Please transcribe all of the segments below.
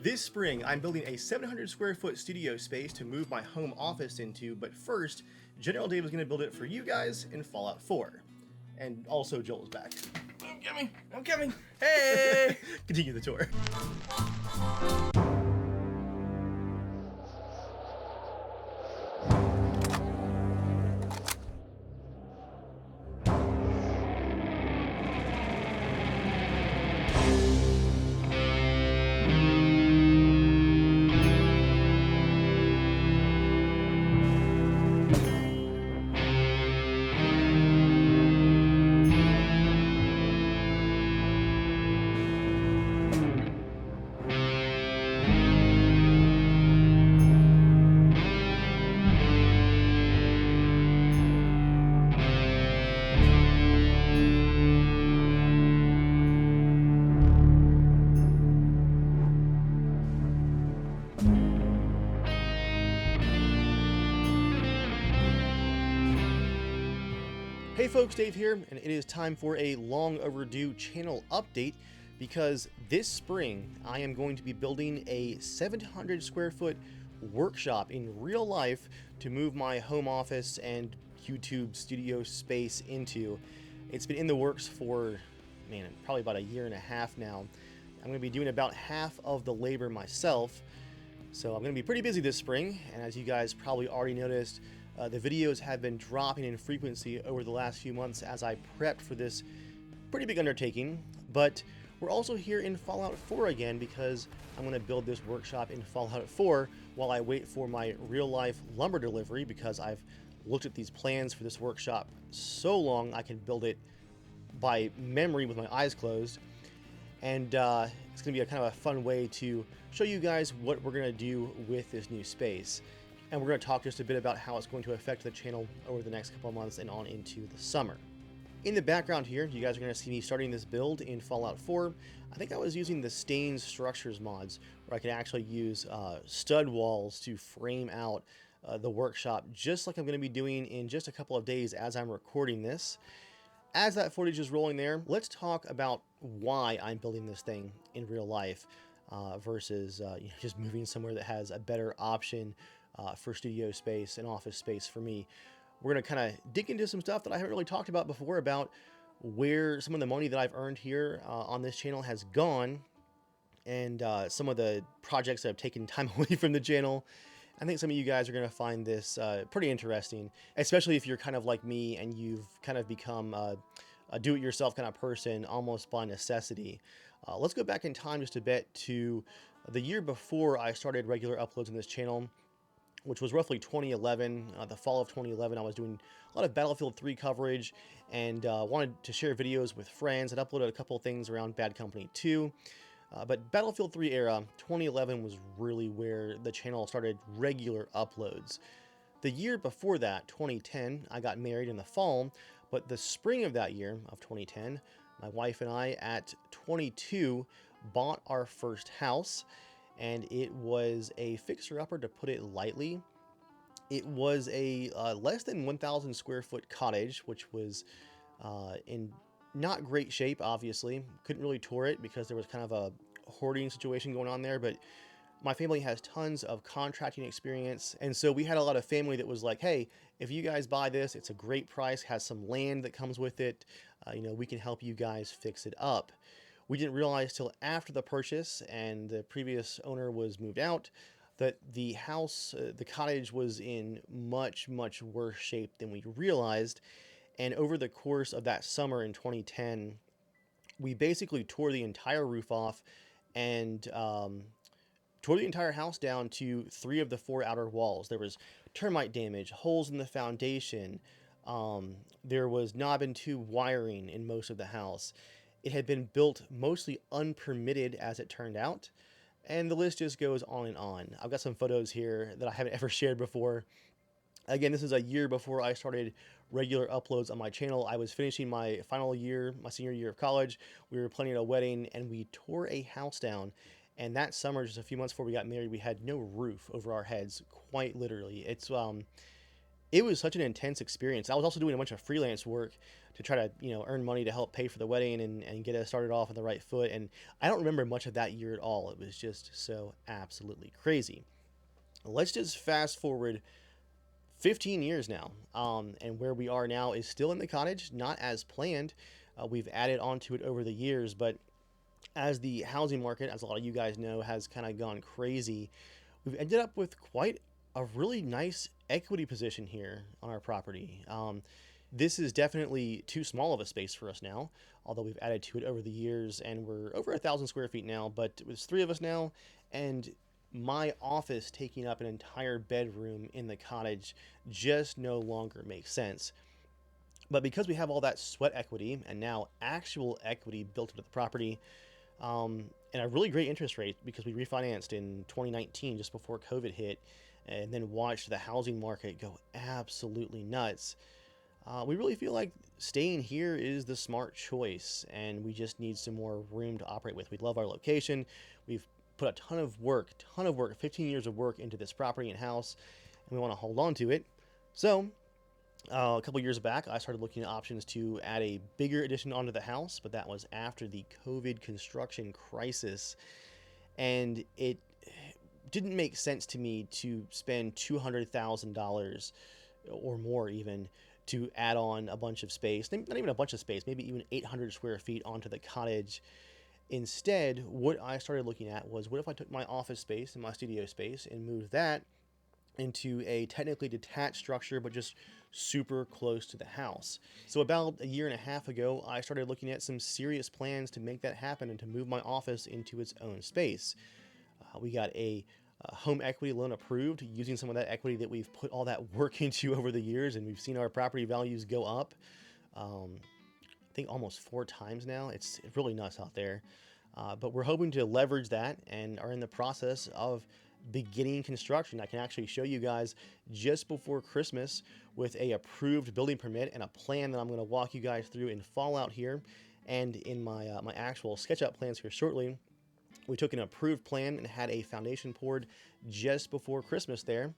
This spring, I'm building a 700 square foot studio space to move my home office into, but first, RangerDave is going to build it for you guys in Fallout 4. And also Joel's back. I'm coming! Hey! Continue the tour. Hey folks, Dave here, and it is time for a long overdue channel update because this spring I am going to be building a 700 square foot workshop in real life to move my home office and YouTube studio space into. It's been in the works for, probably about a year and a half now. I'm going to be doing about half of the labor myself, so I'm going to be pretty busy this spring, and as you guys probably already noticed, the videos have been dropping in frequency over the last few months as I prepped for this pretty big undertaking, but we're also here in Fallout 4 again because I'm going to build this workshop in Fallout 4 while I wait for my real-life lumber delivery, because I've looked at these plans for this workshop so long I can build it by memory with my eyes closed. And it's going to be a kind of a fun way to show you guys what we're going to do with this new space. And we're going to talk just a bit about how it's going to affect the channel over the next couple of months and on into the summer. In the background here, you guys are going to see me starting this build in Fallout 4. I think I was using the Stained Structures mods, where I could actually use stud walls to frame out the workshop, just like I'm going to be doing in just a couple of days as I'm recording this. As that footage is rolling there, let's talk about why I'm building this thing in real life versus just moving somewhere that has a better option for studio space and office space for me. We're going to kind of dig into some stuff that I haven't really talked about before, about where some of the money that I've earned here on this channel has gone, and some of the projects that have taken time away from the channel. I think some of you guys are going to find this pretty interesting, especially if you're kind of like me and you've kind of become a do-it-yourself kind of person almost by necessity. Let's go back in time just a bit to the year before I started regular uploads on this channel, which was roughly 2011, the fall of 2011. I was doing a lot of Battlefield 3 coverage and wanted to share videos with friends. I'd uploaded a couple of things around Bad Company 2. But Battlefield 3 era, 2011 was really where the channel started regular uploads. The year before that, 2010, I got married in the fall, but the spring of that year, of 2010, my wife and I, at 22, bought our first house. And it was a fixer-upper, to put it lightly. It was a less than 1,000 square foot cottage, which was in not great shape, obviously. Couldn't really tour it because there was kind of a hoarding situation going on there, but my family has tons of contracting experience, and so we had a lot of family that was like, hey, if you guys buy this, it's a great price, has some land that comes with it, we can help you guys fix it up. We didn't realize till after the purchase and the previous owner was moved out that the house, the cottage, was in much, much worse shape than we realized. And over the course of that summer in 2010, we basically tore the entire roof off and tore the entire house down to 3 of the 4 outer walls. There was termite damage, holes in the foundation. There was knob and tube wiring in most of the house. It had been built mostly unpermitted, as it turned out, and the list just goes on and on. I've got some photos here that I haven't ever shared before. Again, this is a year before I started regular uploads on my channel. I was finishing my final year, my senior year of college. We were planning a wedding, and we tore a house down. And that summer, just a few months before we got married, we had no roof over our heads, quite literally. It was such an intense experience. I was also doing a bunch of freelance work to try to, earn money to help pay for the wedding and get us started off on the right foot. And I don't remember much of that year at all. It was just so absolutely crazy. Let's just fast forward 15 years now, and where we are now is still in the cottage, not as planned. We've added onto it over the years, but as the housing market, as a lot of you guys know, has kind of gone crazy, we've ended up with quite a really nice equity position here on our property. This is definitely too small of a space for us now, although we've added to it over the years, and we're over 1,000 square feet now, but there's 3 of us now, and my office taking up an entire bedroom in the cottage just no longer makes sense. But because we have all that sweat equity and now actual equity built into the property, and a really great interest rate, because we refinanced in 2019 just before COVID hit, and then watched the housing market go absolutely nuts, we really feel like staying here is the smart choice, and we just need some more room to operate with. We love our location. We've put a ton of work, 15 years of work into this property and house, and we want to hold on to it. So a couple years back, I started looking at options to add a bigger addition onto the house, but that was after the COVID construction crisis, and it didn't make sense to me to spend $200,000 or more even to add on a bunch of space, not even a bunch of space, maybe even 800 square feet onto the cottage. Instead, what I started looking at was, what if I took my office space and my studio space and moved that into a technically detached structure, but just super close to the house. So about a year and a half ago, I started looking at some serious plans to make that happen and to move my office into its own space. We got a home equity loan approved using some of that equity that we've put all that work into over the years, and we've seen our property values go up. I think almost 4 times now. It's really nuts out there. But we're hoping to leverage that and are in the process of beginning construction. I can actually show you guys just before Christmas with a approved building permit and a plan that I'm going to walk you guys through in Fallout here and in my my actual SketchUp plans here shortly. We took an approved plan and had a foundation poured just before Christmas there.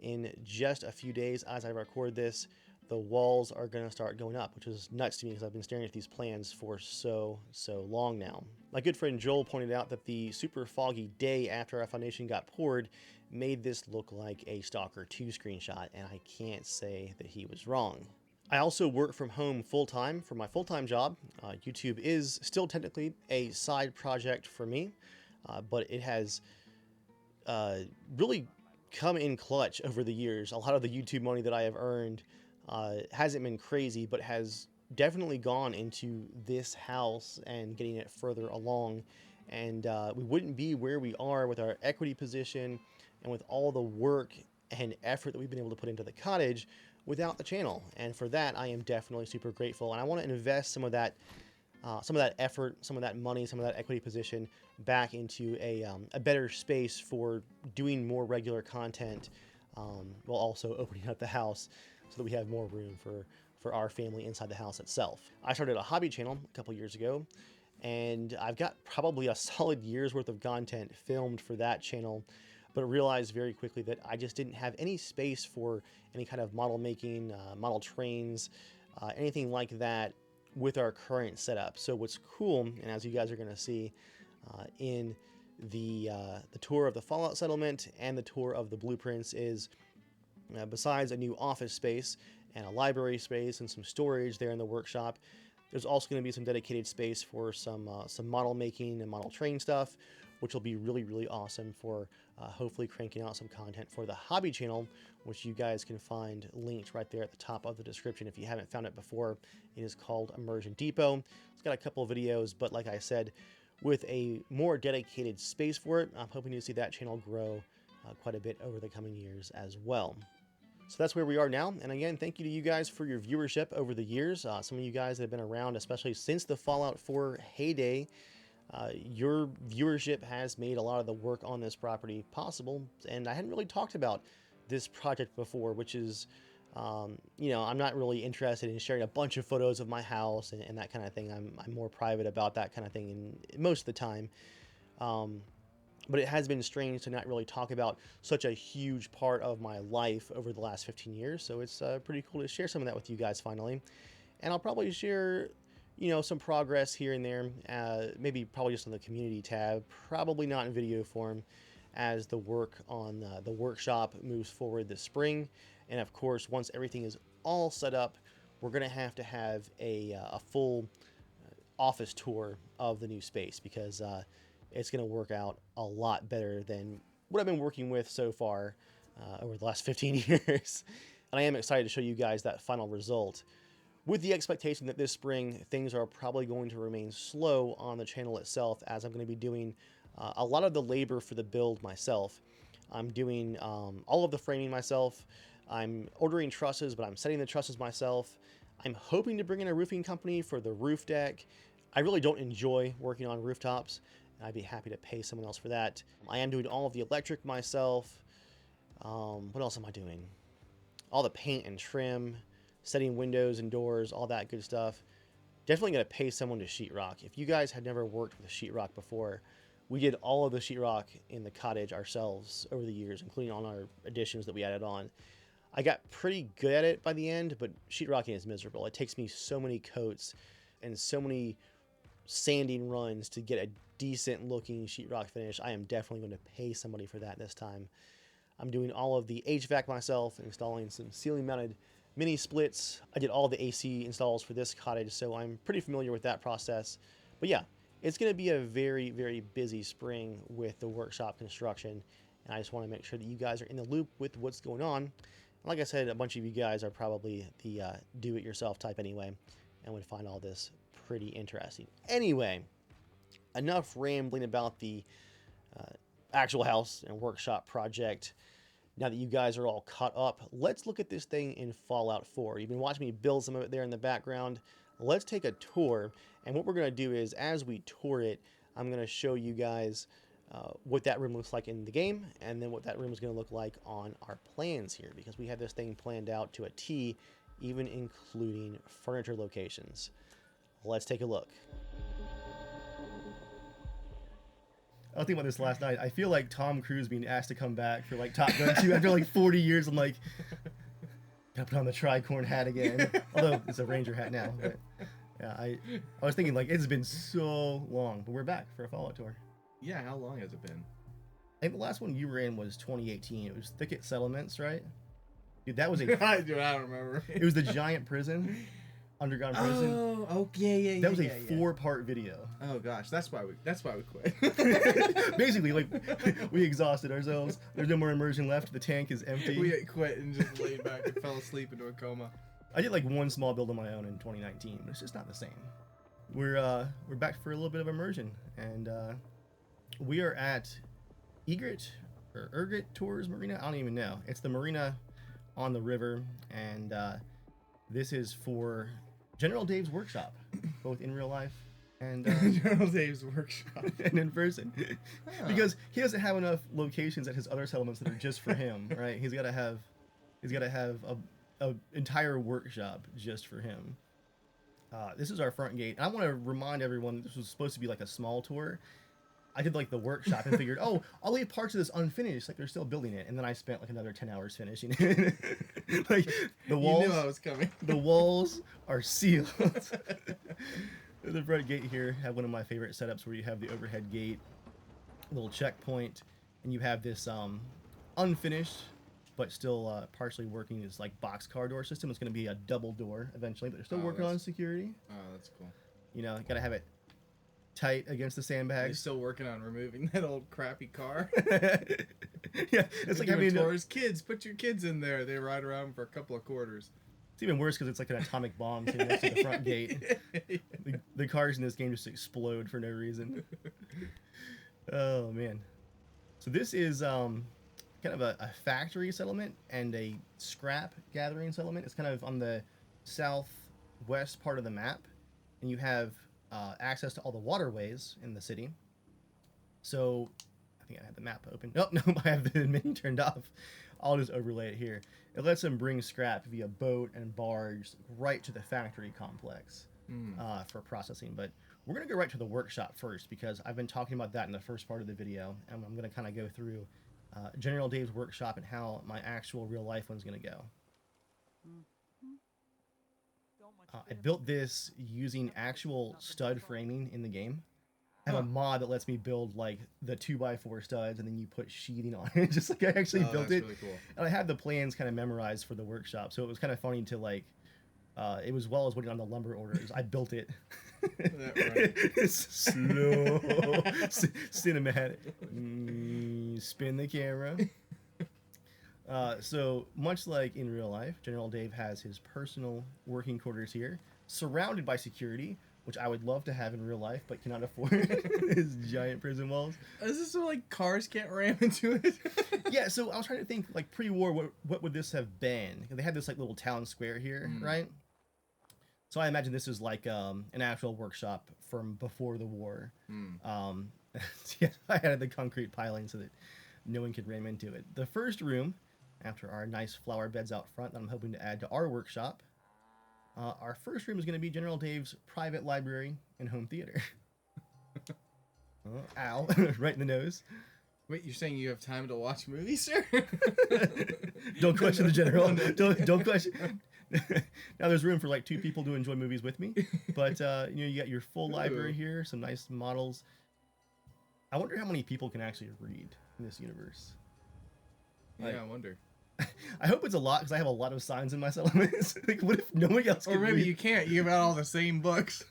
In just a few days as I record this, the walls are going to start going up, which is nuts to me because I've been staring at these plans for so long now. My good friend Joel pointed out that the super foggy day after our foundation got poured made this look like a Stalker 2 screenshot, and I can't say that he was wrong. I also work from home full-time for my full-time job. YouTube is still technically a side project for me, but it has really come in clutch over the years. A lot of the YouTube money that I have earned hasn't been crazy, but has definitely gone into this house and getting it further along. And we wouldn't be where we are with our equity position and with all the work and effort that we've been able to put into the cottage without the channel. And for that, I am definitely super grateful. And I want to invest some of that effort, some of that money, some of that equity position back into a better space for doing more regular content, while also opening up the house so that we have more room for our family inside the house itself. I started a hobby channel a couple years ago, and I've got probably a solid year's worth of content filmed for that channel, but realized very quickly that I just didn't have any space for any kind of model making, model trains, anything like that with our current setup. So what's cool, and as you guys are going to see in the tour of the Fallout settlement and the tour of the blueprints, is besides a new office space and a library space and some storage there in the workshop, there's also going to be some dedicated space for some model making and model train stuff, which will be really awesome for hopefully cranking out some content for the hobby channel, which you guys can find linked right there at the top of the description if you haven't found it before. It is called Immersion Depot. It's got a couple of videos, but like I said, with a more dedicated space for it, I'm hoping to see that channel grow quite a bit over the coming years as well. So that's where we are now. And again, thank you to you guys for your viewership over the years. Some of you guys that have been around, especially since the Fallout 4 heyday, your viewership has made a lot of the work on this property possible. And I hadn't really talked about this project before, which is, you know, I'm not really interested in sharing a bunch of photos of my house and that kind of thing. I'm more private about that kind of thing most of the time. But it has been strange to not really talk about such a huge part of my life over the last 15 years. So it's pretty cool to share some of that with you guys finally. and I'll probably share, some progress here and there, maybe probably just on the community tab, probably not in video form, as the work on the workshop moves forward this spring. And of course, once everything is all set up, we're going to have a full office tour of the new space, because it's going to work out a lot better than what I've been working with so far over the last 15 years. And I am excited to show you guys that final result, with the expectation that this spring things are probably going to remain slow on the channel itself, as I'm going to be doing a lot of the labor for the build myself. I'm doing all of the framing myself. I'm ordering trusses, but I'm setting the trusses myself. I'm hoping to bring in a roofing company for the roof deck. I really don't enjoy working on rooftops, and I'd be happy to pay someone else for that. I am doing all of the electric myself. What else am I doing? All the paint and trim, setting windows and doors, all that good stuff. Definitely going to pay someone to sheetrock. If you guys had never worked with sheetrock before, we did all of the sheetrock in the cottage ourselves over the years, including on our additions that we added on. I got pretty good at it by the end, but sheetrocking is miserable. It takes me so many coats and so many sanding runs to get a decent looking sheetrock finish. I am definitely going to pay somebody for that this time. I'm doing all of the HVAC myself, installing some ceiling mounted mini splits. I did all the AC installs for this cottage, so I'm pretty familiar with that process. But yeah, it's going to be a very, very busy spring with the workshop construction, and I just want to make sure that you guys are in the loop with what's going on. Like I said, a bunch of you guys are probably the do-it-yourself type anyway, and would find all this pretty interesting. Anyway, enough rambling about the actual house and workshop project. Now that you guys are all caught up, let's look at this thing in Fallout 4. You've been watching me build some of it there in the background. Let's take a tour, and what we're going to do is, as we tour it, I'm going to show you guys what that room looks like in the game, and then what that room is going to look like on our plans here, because we have this thing planned out to a T, even including furniture locations. Let's take a look. I was thinking about this last night. I feel like Tom Cruise being asked to come back for like Top Gun 2 after like 40 years. I'm like, gotta put on the tricorn hat again. Although it's a Ranger hat now. But yeah, I was thinking like it's been so long, but we're back for a Fallout tour. Yeah, how long has it been? I think the last one you were in was 2018. It was Thicket Settlements, right? Dude, that was a. Dude, I don't remember. It was the giant prison, underground prison. Oh, yeah. That was a 4-part video. Oh gosh, that's why we quit. Basically, like we exhausted ourselves. There's no more immersion left. The tank is empty. We quit and just laid back and fell asleep into a coma. I did like one small build on my own in 2019, but it's just not the same. We're back for a little bit of immersion, and we are at Egret or Erget Tours Marina. I don't even know. It's the marina on the river, and this is for General Dave's workshop, both in real life and General Dave's workshop and in person, because he doesn't have enough locations at his other settlements that are just for him, right? He's got to have a entire workshop just for him. This is our front gate. And I want to remind everyone this was supposed to be like a small tour. I did like the workshop and figured, oh, I'll leave parts of this unfinished, like they're still building it, and then I spent like another 10 hours finishing it. Like the walls, you knew I was coming. The walls are sealed. The front gate here have one of my favorite setups, where you have the overhead gate, little checkpoint, and you have this unfinished but still partially working is like boxcar door system. It's going to be a double door eventually, but they're still working on security. Oh, that's cool. You know, gotta have it tight against the sandbags. He's still working on removing that old crappy car. Yeah, it's like having tours. Kids, put your kids in there. They ride around for a couple of quarters. It's even worse because it's like an atomic bomb sitting next to the front gate. The cars in this game just explode for no reason. Oh man. So this is kind of a factory settlement and a scrap gathering settlement. It's kind of on the southwest part of the map, and you have access to all the waterways in the city. So I think I have the map open. Oh no, I have the menu turned off. I'll just overlay it here. It lets them bring scrap via boat and barge right to the factory complex for processing. But we're going to go right to the workshop first, because I've been talking about that in the first part of the video, and I'm going to kind of go through General Dave's workshop and how my actual real life one's going to go. I built this using actual stud framing in the game. I have a mod that lets me build like the 2x4 studs, and then you put sheathing on it, just like I actually built it. Really cool. And I had the plans kind of memorized for the workshop, so it was kind of funny to like. It was while I was waiting on the lumber orders. I built it. It's slow, cinematic. Spin the camera. So much like in real life, General Dave has his personal working quarters here, surrounded by security, which I would love to have in real life, but cannot afford. His giant prison walls. Is this so like cars can't ram into it? Yeah, so I was trying to think, like pre-war, what would this have been? They had this like little town square here, right? So I imagine this is like an actual workshop from before the war. Yeah, I added the concrete piling so that no one could ram into it. The first room, after our nice flower beds out front that I'm hoping to add to our workshop, our first room is going to be General Dave's private library and home theater. Ow, right in the nose. Wait, you're saying you have time to watch movies, sir? Don't question the general. Don't question. Now there's room for like 2 people to enjoy movies with me, but you got your full library here, some nice models. I wonder how many people can actually read in this universe. Yeah, I wonder. I hope it's a lot because I have a lot of signs in my settlements. Like, what if no one else can Or maybe read? you can't. You have all the same books.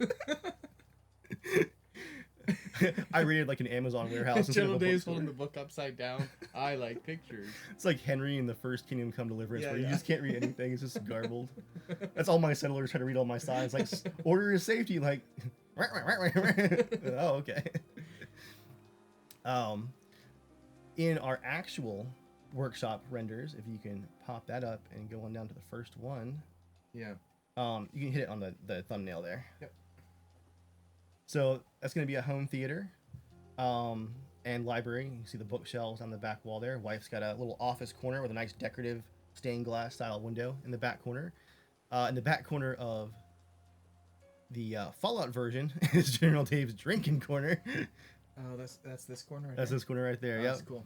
I raided like an Amazon warehouse. General Dave's holding the book upside down. I like pictures. It's like Henry in the First Kingdom Come Deliverance, Yeah, where you yeah. just can't read anything. It's just garbled. That's all my settlers try to read all my signs. Like, order is safety. Like, oh, okay. In our actual workshop renders, if you can pop that up and go on down to the first one. Yeah. You can hit it on the thumbnail there. Yep. So that's going to be a home theater and library. You can see the bookshelves on the back wall there. Wife's got a little office corner with a nice decorative stained glass style window in the back corner. In the back corner of the Fallout version is General Dave's drinking corner. Oh, that's this corner right That's there? this corner right there. Oh, Yeah. that's cool.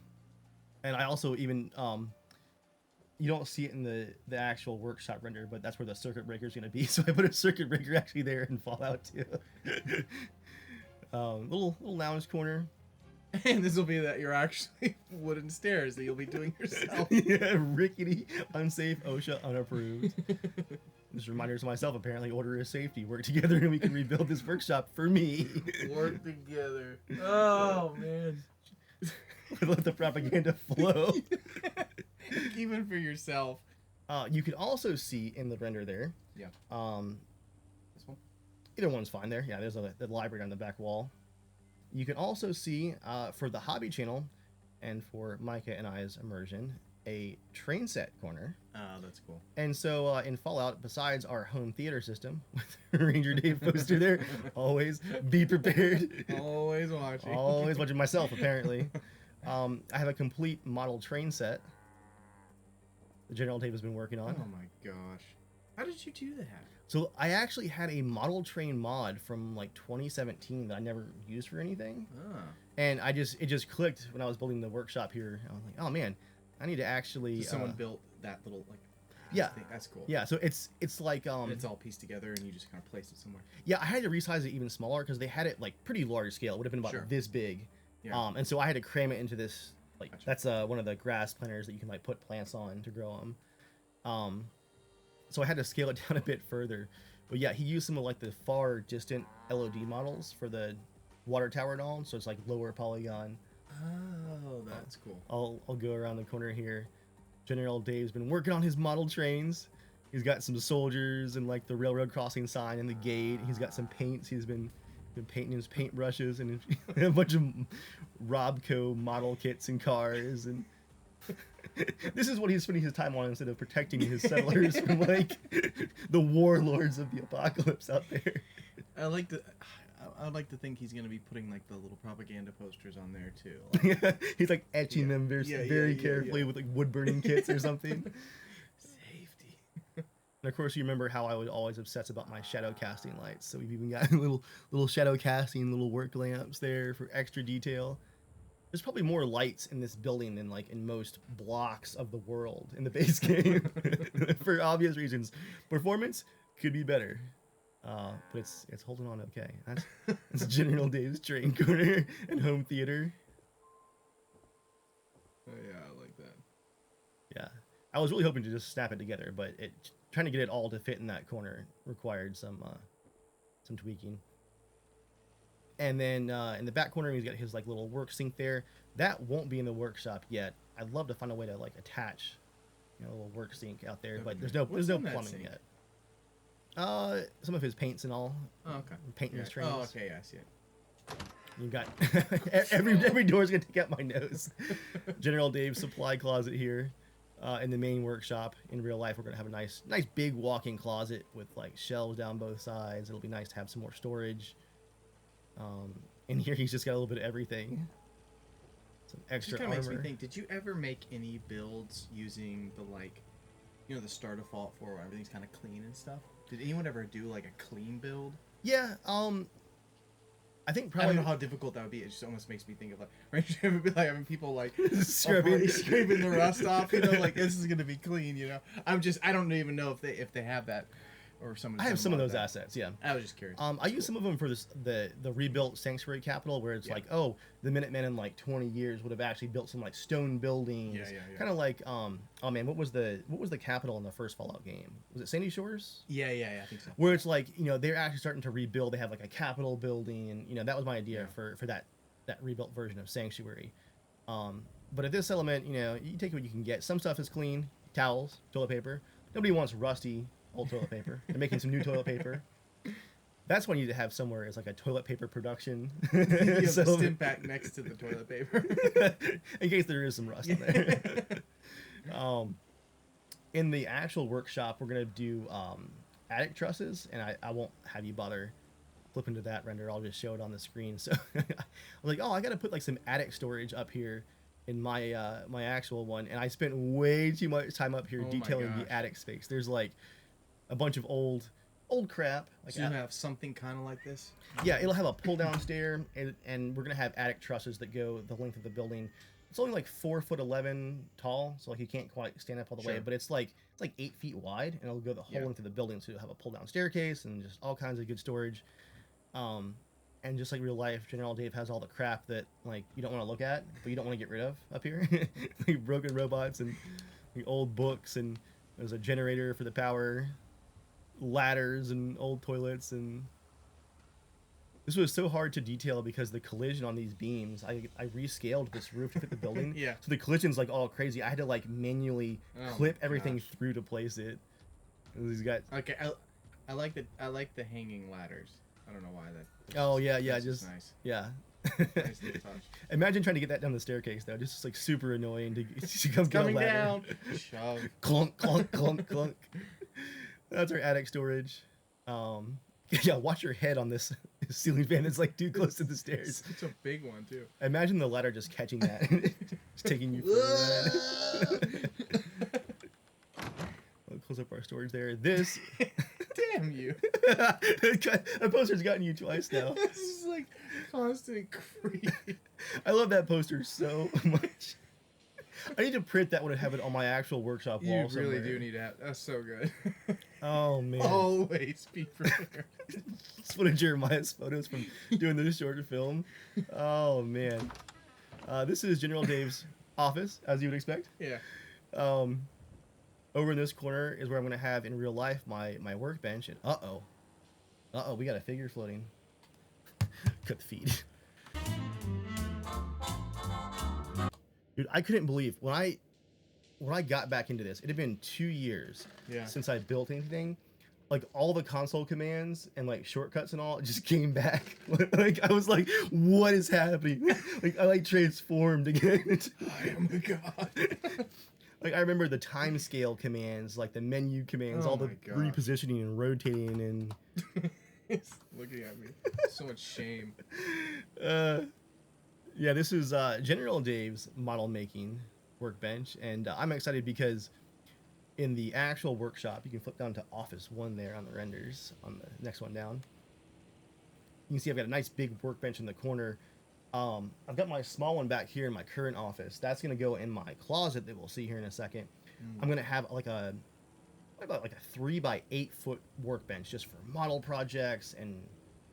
And I also even you don't see it in the actual workshop render, but that's where the circuit breaker is going to be. So I put a circuit breaker actually there in Fallout too. Little lounge corner. And this will be that you're actually wooden stairs that you'll be doing yourself. Yeah, rickety, unsafe, OSHA unapproved. Just reminders to myself, apparently order is safety. Work together and we can rebuild this workshop for me. Work together. Oh, man. Let the propaganda flow. Even for yourself. You can also see in the render there. Yeah. This one? Either one's fine there. Yeah, there's the library on the back wall. You can also see for the hobby channel and for Micah and I's immersion, a train set corner. Oh, that's cool. And so in Fallout, besides our home theater system with Ranger Dave poster there, always be prepared. Always watching. Always watching myself, apparently. I have a complete model train set that General Dave has been working on. Oh my gosh. How did you do that? So I actually had a model train mod from like 2017 that I never used for anything. Ah. And it just clicked when I was building the workshop here. I was like, oh man, I need to actually So someone built that little like yeah. thing. That's cool. Yeah, so it's like And it's all pieced together and you just kind of place it somewhere. yeah, I had to resize it even smaller because they had it like pretty large scale. It would have been about Sure. this big. Yeah. And so I had to cram it into this like Gotcha. that's one of the grass planters that you can like put plants on to grow them. So I had to scale it down a bit further. But yeah, he used some of like the far distant LOD models for the water tower and all, so it's like lower polygon. Oh, that's cool. I'll go around the corner here. General Dave's been working on his model trains. He's got some soldiers and like the railroad crossing sign and the gate. He's got some paints. He's been painting his paintbrushes and a bunch of Robco model kits and cars. And this is what he's spending his time on instead of protecting his settlers from like the warlords of the apocalypse out there. I'd like to think he's gonna be putting like the little propaganda posters on there too. Like, He's like etching them very carefully yeah. with like wood burning kits or something. Safety. And of course, you remember how I was always obsessed about my shadow casting lights. So we've even got little shadow casting, little work lamps there for extra detail. There's probably more lights in this building than like in most blocks of the world in the base game, for obvious reasons. Performance could be better. but it's holding on okay. That's General Dave's train corner and home theater. Oh yeah, I like that. Yeah, I was really hoping to just snap it together, but trying to get it all to fit in that corner required some tweaking. And then in the back corner, he's got his like little work sink there. That won't be in the workshop yet. I'd love to find a way to like attach, a little work sink out there, but there's no plumbing sink? yet. Some of his paints and all. Oh, okay. Painting his trains. Oh, okay, yeah, I see it. You got every door's gonna take out my nose. General Dave's supply closet here, in the main workshop. In real life, we're gonna have a nice big walk-in closet with like shelves down both sides. It'll be nice to have some more storage. In here, he's just got a little bit of everything. Some extra It kind of makes me armor. think. Did you ever make any builds using the the star default for where everything's kind of clean and stuff? Did anyone ever do like a clean build? Yeah. I think I probably don't know how difficult that would be. It just almost makes me think of like RangerDave would be like having people like Scrubbing. scraping the rust off. Like this is gonna be clean. I don't even know if they have that or someone. I have some of those assets. Yeah. I was just curious. I use some of them for the rebuilt Sanctuary Capital, where it's like, oh, the Minutemen in like 20 years would have actually built some like stone buildings. Yeah. Kind of like, oh man, what was the capital in the first Fallout game? Was it Sandy Shores? Yeah, I think so. Where it's like, they're actually starting to rebuild. They have like a Capitol building, and that was my idea for that rebuilt version of Sanctuary. But at this element, you take what you can get. Some stuff is clean, towels, toilet paper. Nobody wants rusty old toilet paper. They're making some new toilet paper. That's what you need to have somewhere, is like a toilet paper production. You have the stim pack next to the toilet paper. In case there is some rust on there. In the actual workshop, we're going to do attic trusses, and I won't have you bother flipping to that render. I'll just show it on the screen. So I was like, I got to put like some attic storage up here in my my actual one, and I spent way too much time up here detailing the attic space. There's like a bunch of old crap. Like so you have something kind of like this? Yeah, it'll have a pull-down stair, and we're going to have attic trusses that go the length of the building. It's only like 4'11" tall, so like you can't quite stand up all the way, but it's like 8 feet wide, and it'll go the whole length of the building, so you'll have a pull-down staircase and just all kinds of good storage. And just like real life, General Dave has all the crap that like you don't want to look at, but you don't want to get rid of up here. Like broken robots and old books, and there's a generator for the power, ladders and old toilets. And this was so hard to detail because the collision on these beams, I rescaled this roof to fit the building. Yeah. So the collision's like all crazy. I had to like manually clip everything through to place it. And these guys. Okay, I like the hanging ladders. I don't know why that. Oh yeah, just nice. Yeah. Nice little touch. Imagine trying to get that down the staircase though. Just like super annoying to come get a Coming ladder. down. Shove. Clunk, clunk, clunk, clunk. That's our attic storage. Yeah, watch your head on this ceiling fan. It's like too close to the stairs. It's a big one too. Imagine the ladder just catching that, just taking you. I'll close up our storage there. This. Damn you. That poster's gotten you twice now. This is like constant creep. I love that poster so much. I need to print that one and have it on my actual workshop wall. You really somewhere. do need to have. That's so good. Oh man. Always be prepared. It's one of Jeremiah's photos from doing this short film. Oh man. This is General Dave's office, as you would expect. Yeah. Over in this corner is where I'm going to have in real life my workbench. And we got a figure floating. Cut the feed. Dude, I couldn't believe when I got back into this. It had been 2 years since I built anything. Like all the console commands and like shortcuts and all just came back. Like I was like, what is happening? Like I like transformed again. I am a god. Like I remember the time scale commands, like the menu commands, all the repositioning and rotating and. It's looking at me. So much shame. Yeah, this is General Dave's model making workbench, and I'm excited because in the actual workshop, you can flip down to Office 1 there on the renders, on the next one down. You can see I've got a nice big workbench in the corner. I've got my small one back here in my current office. That's going to go in my closet that we'll see here in a second. I'm going to have like a about like a 3 by 8 foot workbench just for model projects and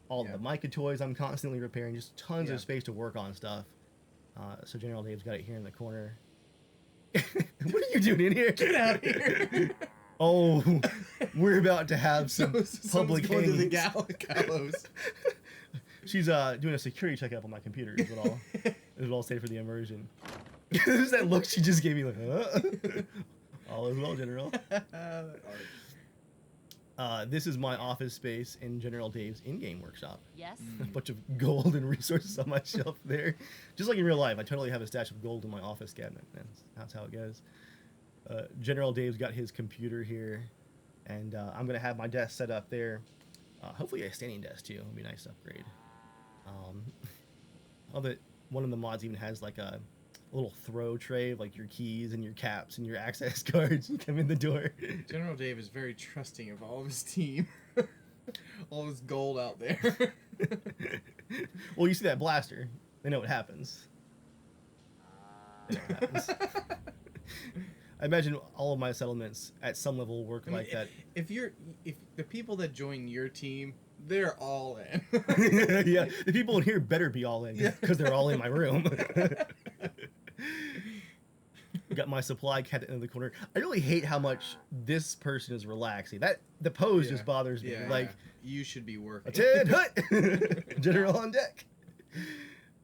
all Yeah. the Mica toys I'm constantly repairing. Just tons Yeah. of space to work on stuff. So General Dave's got it here in the corner. What are you doing in here? Get out of here! Oh, we're about to have some Someone's public going to the hangings. gallows. She's doing a security checkup on my computer. Is what I'll say for the immersion. There's that look she just gave me, like, all is well, General. This is my office space in General Dave's in-game workshop. Yes. A bunch of gold and resources on my shelf there. Just like in real life, I totally have a stash of gold in my office cabinet. That's how it goes. General Dave's got his computer here, and I'm going to have my desk set up there. Hopefully a standing desk, too. It'll be a nice upgrade. One of the mods even has like a little throw tray, like your keys and your caps and your access cards. You come in the door. General Dave is very trusting of all of his team. All his gold out there. Well, you see that blaster. They know what happens. They know what happens. I imagine all of my settlements at some level work I mean, like that. If the people that join your team, they're all in. Yeah, the people in here better be all in because they're all in my room. Got my supply cabinet in the corner. I really hate how much this person is relaxing. The pose just bothers me. Like, you should be working. Ted Hut, General on deck.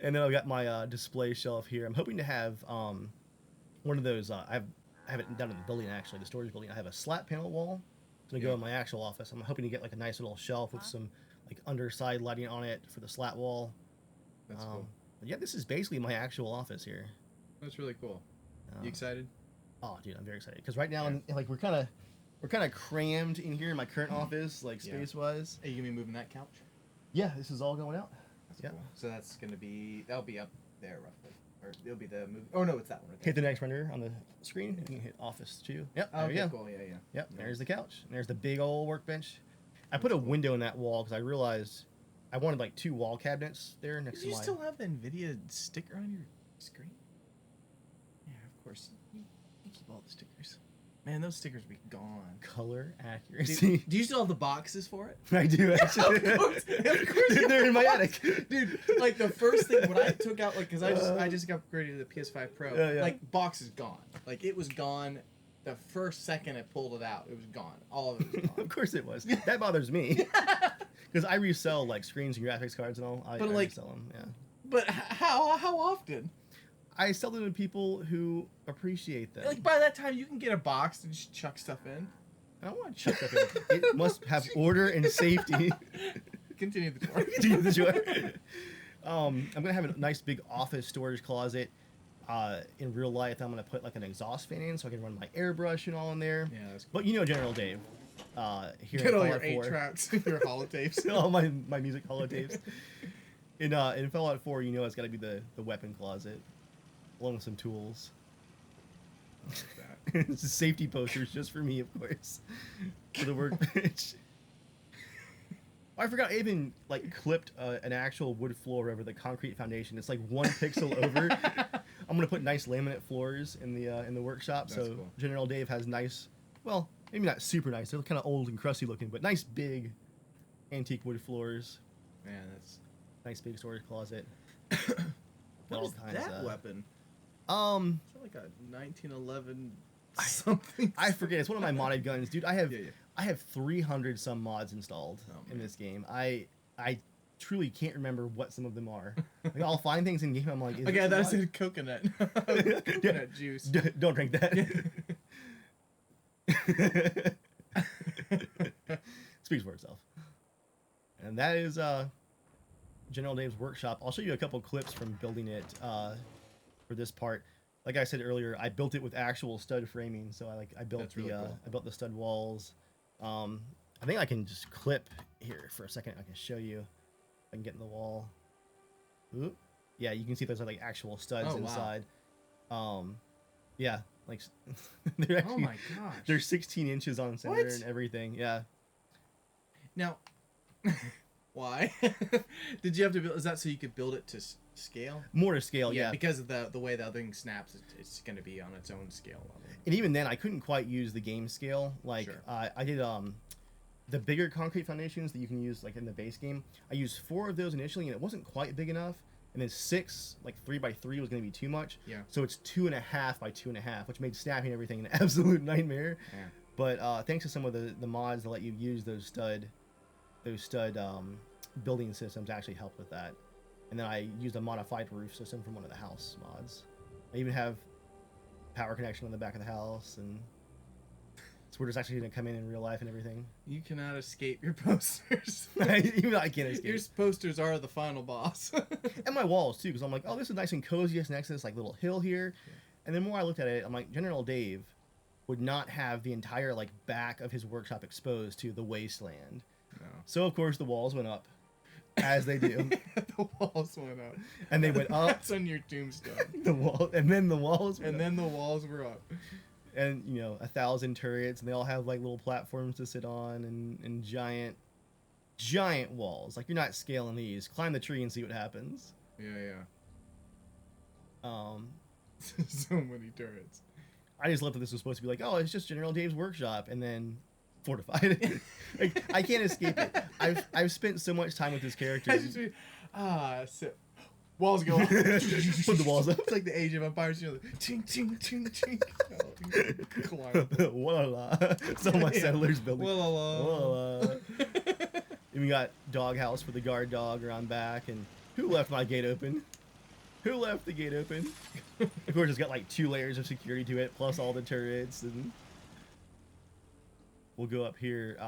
And then I've got my display shelf here. I'm hoping to have one of those. I have it down in the building actually, the storage building. I have a slat panel wall. It's gonna go in my actual office. I'm hoping to get like a nice little shelf with some like underside lighting on it for the slat wall. That's cool. But yeah, this is basically my actual office here. That's really cool. You excited? Oh, dude, I'm very excited because right now, like we're kind of crammed in here in my current office, like space wise. Are you gonna be moving that couch? Yeah, this is all going out. That's cool. So that'll be up there roughly, or it'll be the movie. Oh no, it's that one. Right there. Hit the next render on the screen. You can hit Office 2. Yep, there Okay, you go. cool. Yeah. Yep, Nice. there's the couch. And there's the big old workbench. I put a window in that wall because I realized I wanted like 2 wall cabinets there next Do to you my. still have the NVIDIA sticker on your screen? Yeah, of course. You keep all the stickers. Man, those stickers be gone. Color accuracy. Do you still have the boxes for it? I do actually. Of course you They're in my have attic. Dude, like the first thing when I took out, like, because I just upgraded to the PS5 Pro, Yeah. like, box is gone. Like, it was gone the first second I pulled it out. It was gone. All of it was Of gone. course it was. That bothers me. Because I resell like screens and graphics cards and all. I like- resell them, yeah. But how often? I sell them to people who appreciate them. Like, by that time, you can get a box and just chuck stuff in. I don't want to chuck stuff in. It must have order and safety. Continue the tour. Do you enjoy? I'm gonna have a nice big office storage closet. In real life, I'm gonna put like an exhaust fan in so I can run my airbrush and all in there. Yeah, that's cool. But you know, General Dave. Here Get in all your Fallout 8 4, tracks, your holotapes. all my music holotapes. In Fallout 4, you know it's got to be the weapon closet, along with some tools. It's just safety posters just for me, of course, for the workbench. I forgot I even like clipped an actual wood floor over the concrete foundation. It's like 1 pixel over. I'm gonna put nice laminate floors in the workshop. That's so cool. General Dave has nice, well, maybe not super nice. They're kind of old and crusty looking, but nice big antique wood floors. Man, that's... Nice big storage closet. What is that weapon? Um, Is that like a 1911 something? I forget. It's one of my modded guns, dude. I have Yeah. I have 300 some mods installed in this game. I truly can't remember what some of them are. Like, I'll find things in game. I'm like, is Okay, this a that mod? said coconut. Coconut juice. Don't drink that. Speaks for itself. And that is General Dave's workshop. I'll show you a couple clips from building it for this part. Like I said earlier, I built it with actual stud framing. So I built That's really cool. I built the stud walls. I think I can just clip here for a second. I can show you. I can get in the wall. Oop. Yeah, you can see there's like actual studs Oh, wow. inside. Yeah, like they're actually, Oh my gosh. they're 16 inches on center What? and everything. Yeah. Now, Why? Did you have to build? Is that so you could build it to scale? More to scale, yeah. Because of the way the other thing snaps, it's going to be on its own scale level. And even then, I couldn't quite use the game scale. Like, Sure. I did the bigger concrete foundations that you can use like in the base game. I used 4 of those initially, and it wasn't quite big enough. And then 6, like 3x3, was going to be too much. Yeah. So it's 2.5 by 2.5, which made snapping everything an absolute nightmare. Yeah. But thanks to some of the mods that let you use those stud building systems, actually helped with that. And then I used a modified roof system from one of the house mods. I even have power connection on the back of the house, and so we're just actually going to come in real life and everything. You cannot escape your posters. Even I can't escape. Your posters are the final boss. And my walls too, because I'm like, oh, this is nice and cozy next to this like little hill here. Yeah. And the more I looked at it, I'm like, General Dave would not have the entire like back of his workshop exposed to the wasteland. No. So of course the walls went up, as they do. The walls went up. And they went up. That's on your tombstone. The walls went then the walls were up. And 1,000 turrets, and they all have like little platforms to sit on, and giant walls. Like, you're not scaling these. Climb the tree and see what happens. Yeah. Um, so many turrets. I just love that this was supposed to be like, oh, it's just General Dave's workshop, and then fortified. Like, I can't escape it. I've spent so much time with this character. Walls go up. Put the walls up. It's like the Age of Empires. Ching, ching, ching, ching. Climb. Voila. So my settlers building. Voila. And we got doghouse for the guard dog around back. And who left my gate open? Who left the gate open? Of course, it's got like 2 layers of security to it, plus all the turrets. And we'll go up here.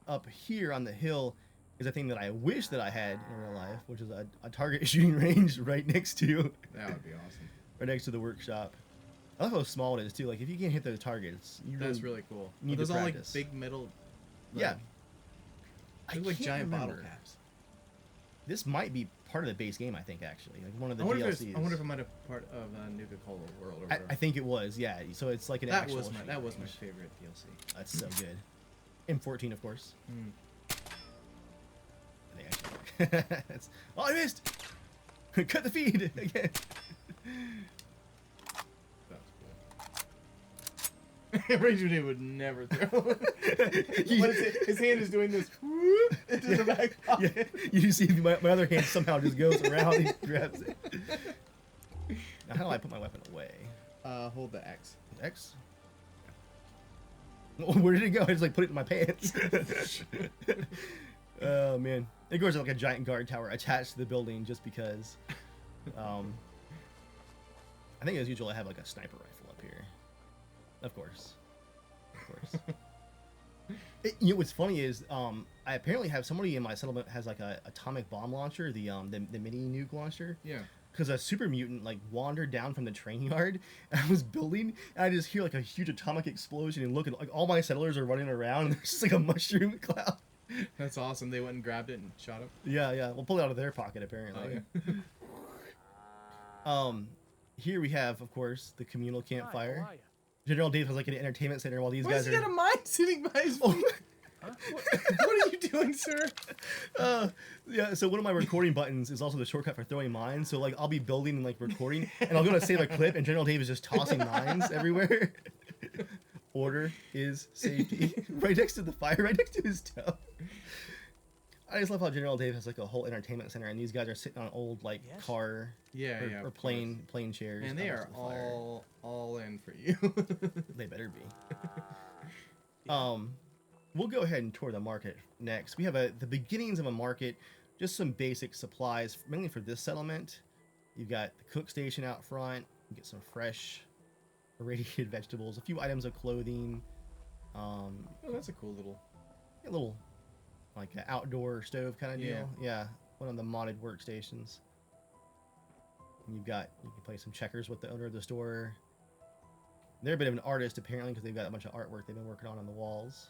Up here on the hill is a thing that I wish that I had in real life, which is a target shooting range right next to. That would be awesome. Right next to the workshop. I love how small it is too. Like, if you can't hit those targets, That's really cool. Need those to all like practice. big metal. Yeah. They're like giant bottle caps. This might be part of the base game, I think, actually. Like one of the I wonder DLCs. I wonder if it might have part of Nuka-Cola World or whatever. I think it was, yeah. So it's like an that actual was my shooting range. favorite DLC. That's so good. M14, of course. I think actually. Oh, I missed! Cut the feed again. RangerDave would never throw. What is it? His hand is doing this whoop, into the back pocket. Yeah, you see my other hand somehow just goes around and grabs it. Now, how do I put my weapon away? Hold the X. X? Where did it go? I just like put it in my pants. Oh man. It goes like a giant guard tower attached to the building just because. I think as usual I have like a sniper rifle up here. Of course. What's funny is I apparently have somebody in my settlement has like a atomic bomb launcher, the mini nuke launcher. Yeah. Because a super mutant like wandered down from the train yard, and I was building, and I just hear like a huge atomic explosion, and look at like all my settlers are running around, and there's just like a mushroom cloud. That's awesome. They went and grabbed it and shot him. Yeah. We'll pull it out of their pocket apparently. Oh, yeah. Here we have, of course, the communal campfire. General Dave has like an entertainment center while these Why guys has he got a mine sitting by his feet? What are you doing, sir? Yeah, so one of my recording buttons is also the shortcut for throwing mines. So like I'll be building and like recording, and I'll go to save a clip, and General Dave is just tossing mines everywhere. Order is safety. Right next to the fire, right next to his toe. I just love how General Dave has like a whole entertainment center, and these guys are sitting on old like car or plane chairs. And they are all in for you. They better be. We'll go ahead and tour the market next. We have the beginnings of a market, just some basic supplies, mainly for this settlement. You've got the cook station out front. You get some fresh irradiated vegetables, a few items of clothing. Oh, that's a cool little like an outdoor stove kind of deal. Yeah, one of the modded workstations. And you can play some checkers with the owner of the store. They're a bit of an artist apparently because they've got a bunch of artwork they've been working on the walls.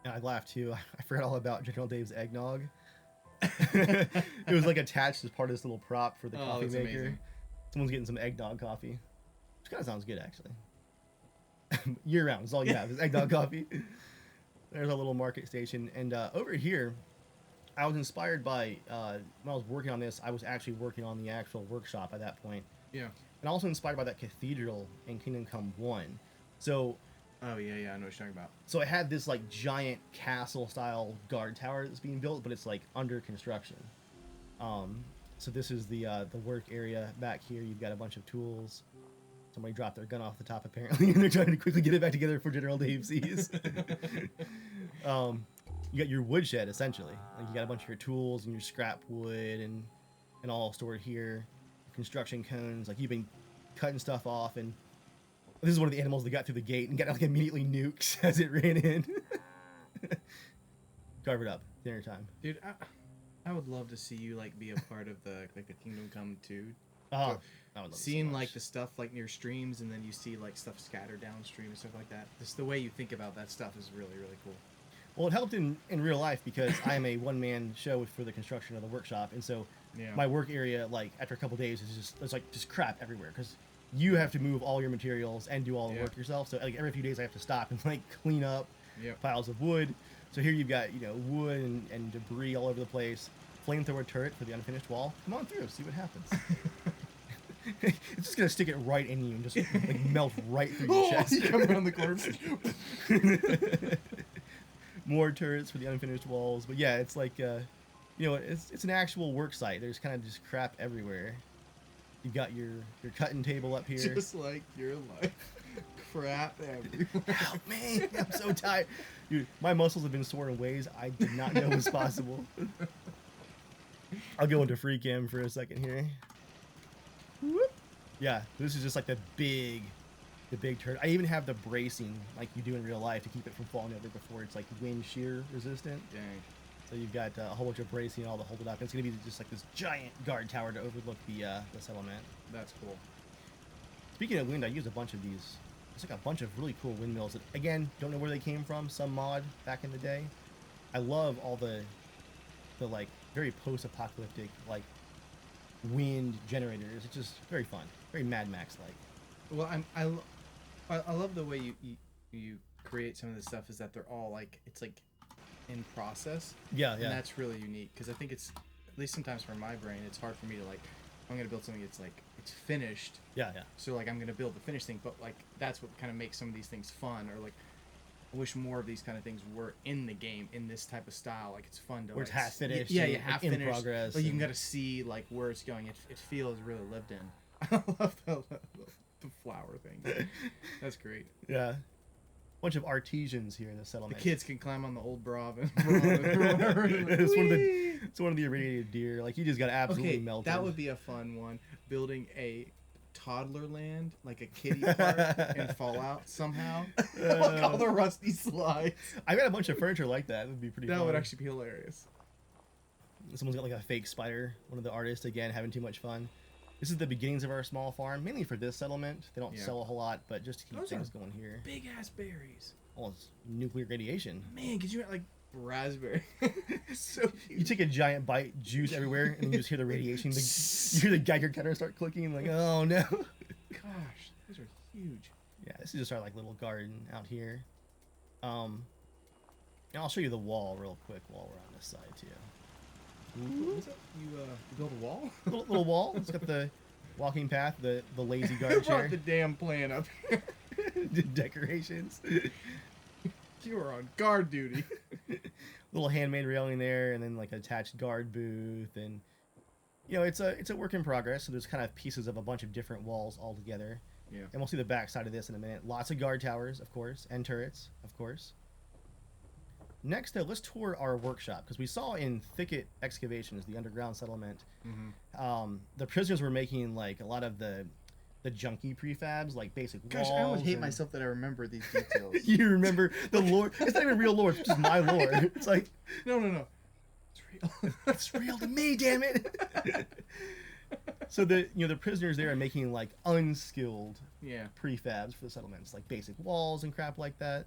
And I laughed too. I forgot all about General Dave's eggnog. It was like attached as part of this little prop for the coffee maker. Amazing. Someone's getting some eggnog coffee, which kind of sounds good actually. Year round is all you have is eggnog coffee. There's a little market station, and over here, I was inspired by when I was working on this. I was actually working on the actual workshop at that point, Yeah. and also inspired by that cathedral in Kingdom Come One. So, Oh yeah, yeah. I know what you're talking about. so it had this like giant castle-style guard tower that's being built, but it's like under construction. So this is the work area back here. You've got a bunch of tools. Somebody dropped their gun off the top apparently, and they're trying to quickly get it back together before General Dave sees. You got your woodshed essentially. Like you got a bunch of your tools and your scrap wood and all stored here. Construction cones. Like you've been cutting stuff off, and this is one of the animals that got through the gate and got like immediately nukes as it ran in. Carve it up. Dinner time. Dude, I would love to see you like be a part of the Kingdom Come 2. Oh, I would love Seeing so much. like the stuff like near streams, and then you see like stuff scattered downstream and stuff like that. Just the way you think about that stuff is really, really cool. Well, it helped in real life because I am a one-man show for the construction of the workshop, and so Yeah. my work area, like after a couple days, is just there's like just crap everywhere because you have to move all your materials and do all the Yeah. work yourself. So like every few days, I have to stop and like clean up Yep. piles of wood. So here you've got wood and debris all over the place. Flamethrower turret for the unfinished wall. Come on through, see what happens. It's just gonna stick it right in you and just like melt right through your chest. You come around the corner. More turrets for the unfinished walls, but yeah, it's like it's an actual work site. There's kind of just crap everywhere. You got your cutting table up here. Just like your life. Crap everywhere. Help me! I'm so tired. Dude, my muscles have been sore in ways I did not know was possible. I'll go into free cam for a second here. Whoop. Yeah, this is just like the big turret. I even have the bracing like you do in real life to keep it from falling over before it's like wind shear resistant. Dang. So you've got a whole bunch of bracing all to hold it up. It's gonna be just like this giant guard tower to overlook the settlement. That's cool. Speaking of wind, I used a bunch of these. It's like a bunch of really cool windmills that, again, don't know where they came from. Some mod back in the day. I love all the like very post-apocalyptic like wind generators. It's just very fun, very Mad Max like. Well, I love the way you create some of this stuff. Is that they're all like it's like in process. Yeah, And yeah. that's really unique because I think it's at least sometimes for my brain it's hard for me to like I'm gonna build something it's like it's finished. Yeah, yeah. So like I'm gonna build the finished thing, but like that's what kind of makes some of these things fun. Or like I wish more of these kind of things were in the game in this type of style. Like it's fun to Where it's like, half finished. Yeah, and, yeah, like, half in finished. progress. Like you can and- gotta see like where it's going. It feels really lived in. I love the flower thing. That's great. Yeah. Bunch of artisans here in the The settlement. kids can climb on the old Brahmin. It's one of the irradiated deer. Like you just got absolutely Okay, melted. that would be a fun one. Building a toddler land, like a kiddie park in Fallout somehow. Like all the rusty slides. I got a bunch of furniture like that. It would be pretty That fun. would actually be hilarious. Someone's got like a fake spider. One of the artists, again, having too much fun. This is the beginnings of our small farm, mainly for this settlement. They don't Yeah. sell a whole lot, but just to keep Those things are going here. Big ass berries. Oh, it's nuclear radiation. Man, could you like raspberry? So You cute. take a giant bite, juice everywhere, and then you just hear the radiation. You hear the Geiger counter start clicking, like, oh no. Gosh, those are huge. Yeah, this is just our like little garden out here. And I'll show you the wall real quick while we're on this side too. What's up? You built a wall? Little wall. It's got the walking path, the lazy I guard chair, brought the damn plan up here. decorations. You were on guard duty. Little handmade railing there, and then like attached guard booth, and it's a work in progress. So there's kind of pieces of a bunch of different walls all together. Yeah. And we'll see the back side of this in a minute. Lots of guard towers, of course, and turrets, of course. Next, let's tour our workshop, because we saw in Thicket Excavations, the underground settlement, the prisoners were making like a lot of the junky prefabs, like basic Gosh, walls. I always hate and- myself that I remember these details. You remember the lore? It's not even real lore. It's just my lore. It's like No. It's real. it's real to me, damn it. So the prisoners there are making like unskilled Yeah. prefabs for the settlements, like basic walls and crap like that.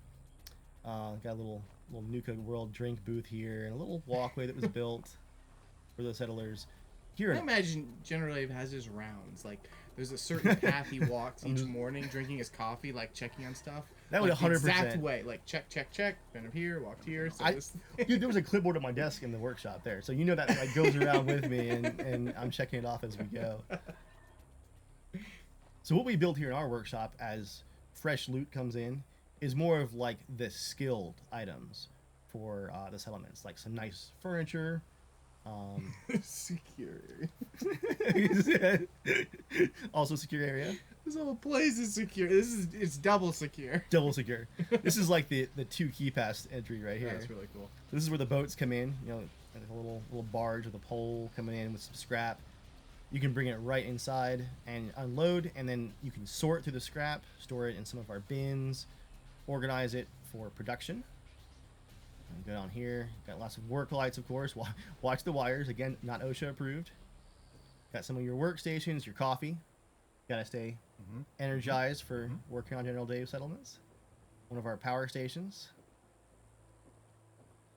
Got a little Nuka World drink booth here, and a little walkway that was built for the settlers. Here, I imagine General Dave has his rounds. Like, there's a certain path he walks each morning, drinking his coffee, like checking on stuff. That would like, the 100%. exact way. Like check, check, check. Been up here, walked here. So Dude, there was a clipboard on my desk in the workshop there, so you know that like goes around with me, and I'm checking it off as we go. So what we build here in our workshop as fresh loot comes in is more of like the skilled items for the settlements, like some nice furniture. secure area. Also secure area. This whole place is secure. It's double secure. Double secure. This is like the 2 key pass entry right here. That's really cool. So this is where the boats come in. You know, like a little barge with a pole coming in with some scrap. You can bring it right inside and unload, and then you can sort through the scrap, store it in some of our bins, organize it for production. And go down here. Got lots of work lights, of course. Watch the wires. Again, not OSHA approved. Got some of your workstations, your coffee. Gotta stay energized for working on RangerDave settlements. One of our power stations.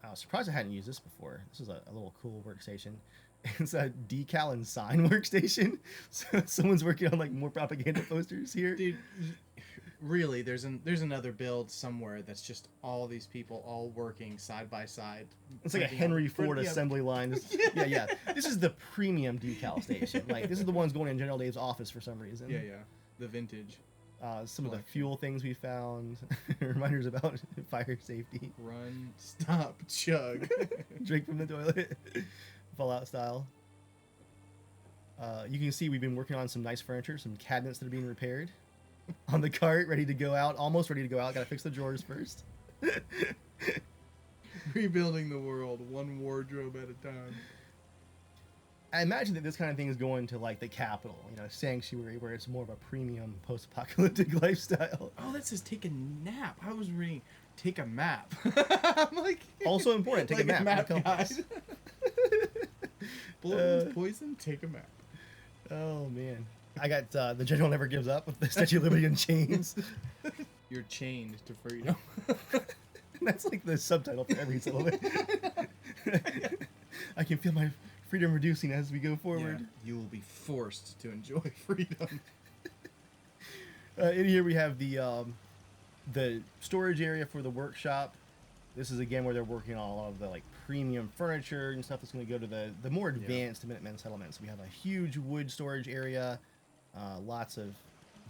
I was surprised I hadn't used this before. This is a little cool workstation. It's a decal and sign workstation. So someone's working on like more propaganda posters here. Dude, really, there's another build somewhere that's just all these people all working side by side. It's like a Henry Ford assembly line. Yeah. This is the premium decal station. Like this is the ones going in RangerDave's office for some reason. Yeah. The vintage. Some of the fuel things we found. Reminders about fire safety. Run, stop, chug. Drink from the toilet. Fallout style. You can see we've been working on some nice furniture, some cabinets that are being repaired. On the cart, ready to go out. Almost ready to go out. Gotta fix the drawers first. Rebuilding the world, one wardrobe at a time. I imagine that this kind of thing is going to like the capital, you know, sanctuary, where it's more of a premium post-apocalyptic lifestyle. Oh, that says take a nap. I was reading take a map. I'm like, also important, take like a map. guide. Bullet poison, take a map. Oh man, I got the General Never Gives Up with the Statue of Liberty in chains. You're chained to freedom. That's like the subtitle for every settlement. I can feel my freedom reducing as we go forward. Yeah, you will be forced to enjoy freedom. In here we have the storage area for the workshop. This is again where they're working on a lot of the like premium furniture and stuff that's going to go to the more advanced Minutemen settlements. We have a huge wood storage area, lots of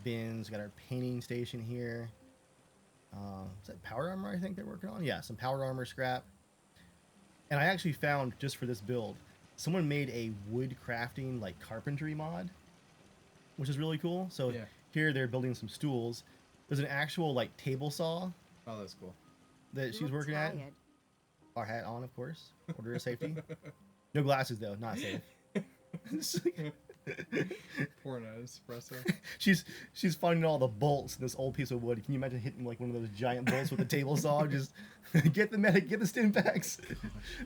bins. Got our painting station here. Is that power armor? I think they're working on. Yeah, some power armor scrap. And I actually found, just for this build, someone made a wood crafting like carpentry mod, which is really cool. So here they're building some stools. There's an actual like table saw. Oh, that's cool. That she's working at. Our hat on, of course. Order of safety. No glasses though, not safe. Pouring an espresso. She's finding all the bolts in this old piece of wood. Can you imagine hitting like one of those giant bolts with a table saw? Just get the medic, get the stim packs.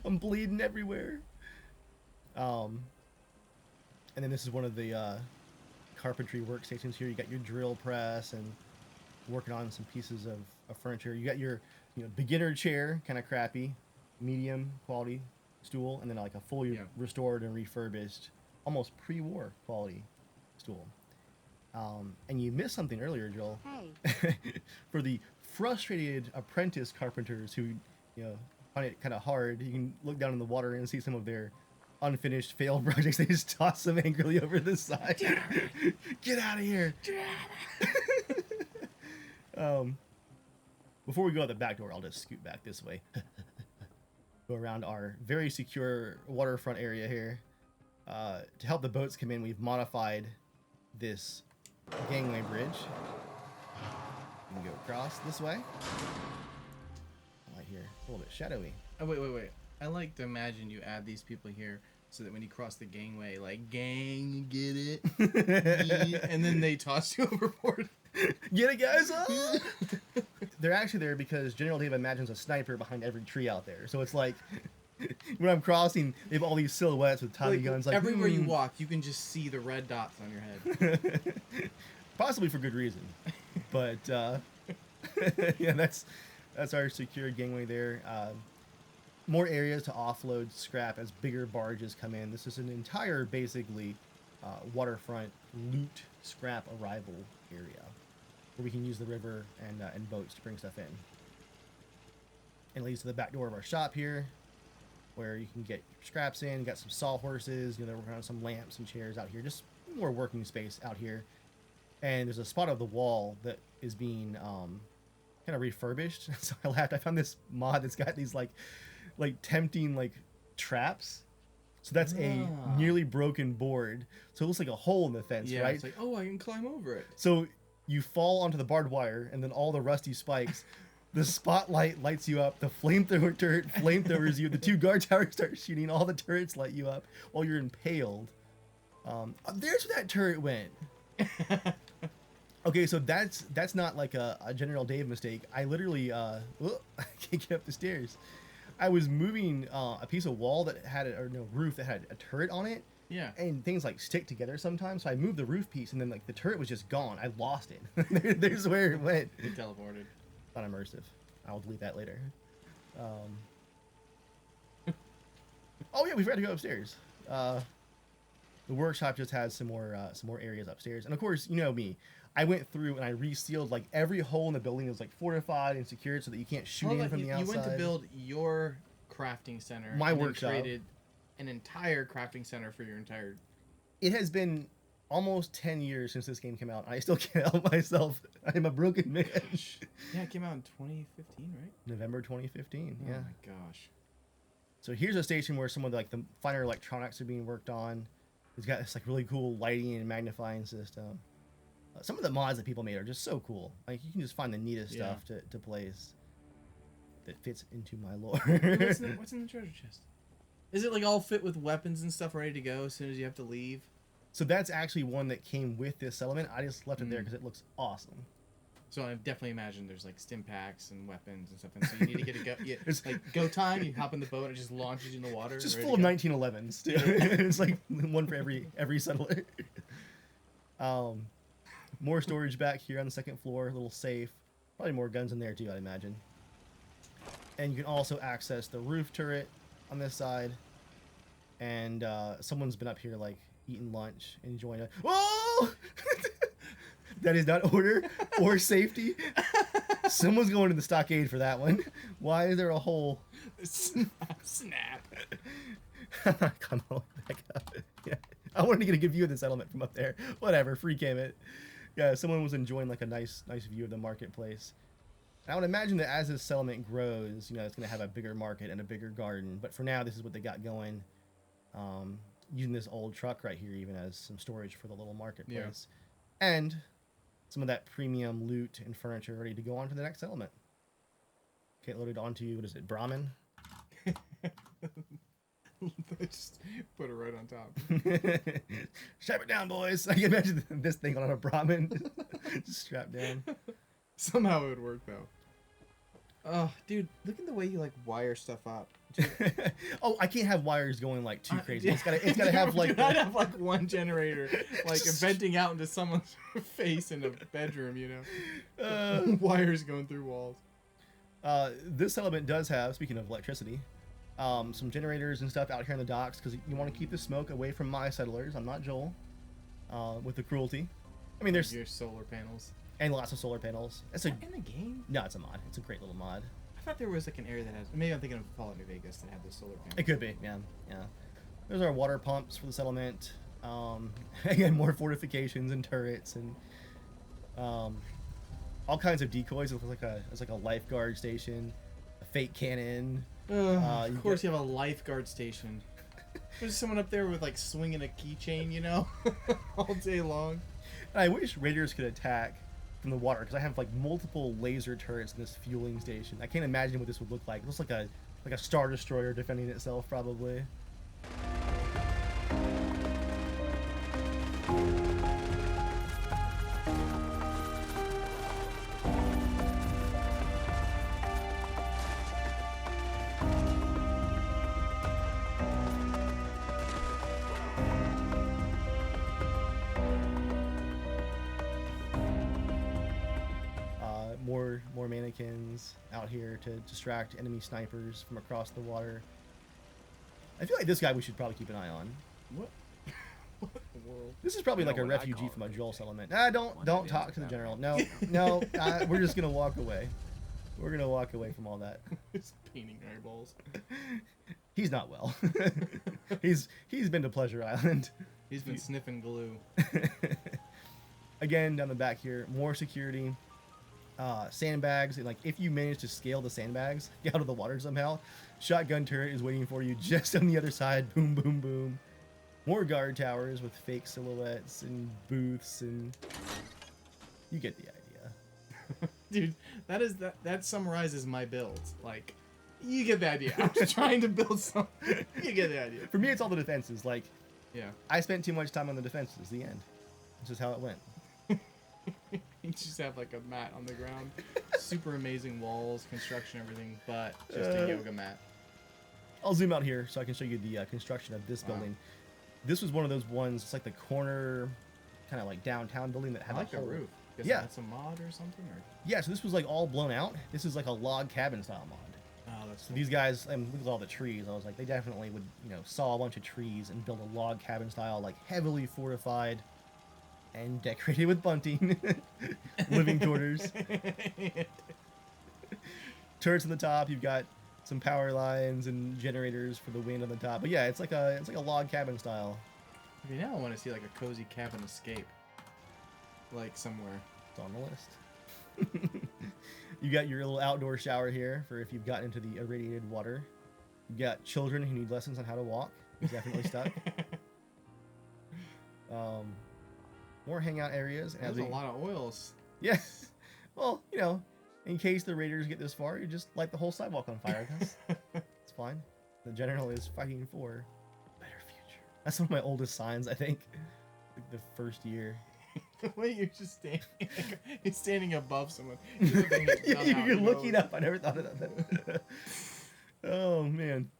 I'm bleeding everywhere. And then this is one of the carpentry workstations here. You got your drill press and working on some pieces of furniture. You got your beginner chair, kind of crappy, medium quality stool, and then like a fully restored and refurbished, almost pre-war quality stool. And you missed something earlier, Joel. Hey. For the frustrated apprentice carpenters who find it kind of hard, you can look down in the water and see some of their unfinished failed projects. They just toss them angrily over the side. Get out of here. Before we go out the back door, I'll just scoot back this way. Go around our very secure waterfront area here. To help the boats come in, we've modified this gangway bridge. You can go across this way. Right here, a little bit shadowy. Oh, wait. I like to imagine you add these people here so that when you cross the gangway, like, gang, you get it? And then they toss you overboard. Get it, guys? They're actually there because RangerDave imagines a sniper behind every tree out there. So it's like, when I'm crossing, they have all these silhouettes with Tommy guns. Like everywhere you walk, you can just see the red dots on your head. Possibly for good reason. But, yeah, that's our secure gangway there. More areas to offload scrap as bigger barges come in. This is an entire, basically, waterfront loot scrap arrival area. where we can use the river and boats to bring stuff in. And it leads to the back door of our shop here, where you can get scraps in. Got some sawhorses. They're working on some lamps and chairs out here. Just more working space out here. And there's a spot of the wall that is being kind of refurbished. So I laughed. I found this mod that's got these like tempting like traps. So that's a nearly broken board. So it looks like a hole in the fence, right? It's like, oh, I can climb over it. So you fall onto the barbed wire, and then all the rusty spikes. The spotlight lights you up. The flamethrower turret flamethrowers you. The 2 guard towers start shooting. All the turrets light you up while you're impaled. There's where that turret went. Okay, so that's not like a RangerDave mistake. I literally I can't get up the stairs. I was moving a piece of wall that had roof that had a turret on it. Yeah. And things like stick together sometimes. So I moved the roof piece, and then like the turret was just gone. I lost it. There's where it went. It teleported. Not immersive. I'll delete that later. Oh yeah, we forgot to go upstairs. The workshop just has some more areas upstairs, and of course, you know me. I went through and I resealed like every hole in the building. It was like fortified and secured so that you can't shoot in from the outside. You went to build your crafting center. My and workshop. Created an entire crafting center for your entire. It has been almost 10 years since this game came out. I still can't help myself. I am a broken man. Yeah, it came out in 2015, right? November 2015. Oh yeah. my gosh. So here's a station where some of the finer electronics are being worked on. It's got this like really cool lighting and magnifying system. Some of the mods that people made are just so cool. Like you can just find the neatest stuff to place that fits into my lore. What's in the treasure chest? Is it like all fit with weapons and stuff ready to go as soon as you have to leave? So that's actually one that came with this settlement. I just left it there because it looks awesome. So I definitely imagine there's like stim packs and weapons and stuff, and so you need to get a go. Like go time, you hop in the boat and it just launches you in the water. Just full of 1911s too. It's like one for every settler. More storage back here on the second floor, a little safe. Probably more guns in there too, I'd imagine. And you can also access the roof turret on this side. And someone's been up here like eating lunch, enjoying it. Whoa! That is not order or safety. Someone's going to the stockade for that one. Why is there a hole? Snap. I'm not coming all the way back up. Yeah. I wanted to get a good view of the settlement from up there. Whatever, free cam it. Yeah, someone was enjoying like a nice view of the marketplace. And I would imagine that as this settlement grows, it's going to have a bigger market and a bigger garden. But for now, this is what they got going. Using this old truck right here even as some storage for the little marketplace. Yeah. And some of that premium loot and furniture ready to go on to the next settlement. Okay, loaded onto, what is it, Brahmin? Just put it right on top. Strap it down, boys. I can imagine this thing on a Brahmin. Just strapped down. Somehow it would work, though. Oh, dude, look at the way you, like, wire stuff up. Oh, I can't have wires going, like, too crazy. It's gotta have, like... I'd have, like, one generator, like, venting out into someone's face in a bedroom, Wires going through walls. This settlement does have, speaking of electricity, some generators and stuff out here on the docks, because you want to keep the smoke away from my settlers. I'm not Joel, with the cruelty. I mean, there's... Your solar panels. And lots of solar panels. Is that in the game? No, it's a mod. It's a great little mod. I thought there was like an area that has... Maybe I'm thinking of Fallout New Vegas that had the solar panels. It could be, yeah. There's our water pumps for the settlement. Again, more fortifications and turrets and all kinds of decoys. It's like a lifeguard station, a fake cannon. Of course, you have a lifeguard station. There's someone up there with like swinging a keychain, all day long. I wish raiders could attack from the water because I have like multiple laser turrets in this fueling station. I can't imagine what this would look like. It looks like a Star Destroyer defending itself, probably. More mannequins out here to distract enemy snipers from across the water. I feel like this guy we should probably keep an eye on. What? world. This is probably You know like a what I refugee call from it a these Joel days. settlement. One Don't of talk the to the other general. family. No, we're just gonna walk away. We're gonna walk away from all that. It's painting eyeballs. He's not well. he's been to Pleasure Island. He's been sniffing glue. Again, down the back here, more security. Sandbags, and like if you manage to scale the sandbags get out of the water somehow, shotgun turret is waiting for you just on the other side. Boom, boom, boom. More guard towers with fake silhouettes and booths, and you get the idea. Dude, that summarizes my build. Like, you get the idea. I'm just trying to build something. You get the idea. For me, it's all the defenses. Like, Yeah. I spent too much time on the defenses. The end. It's just how it went. You just have like a mat on the ground. Super amazing walls, construction, everything, but just a yoga mat. I'll zoom out here so I can show you the construction of this Wow. building. This was one of those ones. It's like the corner, kind of like downtown building that I had like a the whole roof. Guess Yeah. that's a mod or something? Or... Yeah, so this was like all blown out. This is like a log cabin style mod. Oh, that's So cool. these guys, and look at all the trees. I was like, they definitely would, saw a bunch of trees and build a log cabin style, like heavily fortified and decorated with bunting, living quarters. Turrets on the top. You've got some power lines and generators for the wind on the top. But yeah, it's like a log cabin style. I mean, now I want to see like a cozy cabin escape. Like somewhere. It's on the list. You got your little outdoor shower here for if you've gotten into the irradiated water. You got children who need lessons on how to walk. Definitely stuck. More hangout areas. There's a lot of oils. Yeah. Well, in case the raiders get this far, you just light the whole sidewalk on fire. It's fine. The general is fighting for a better future. That's one of my oldest signs, I think. Like the first year. Wait, you're just standing. He's standing above someone. He's looking at the gun out, You're you know. looking up. I never thought of that. Oh, man.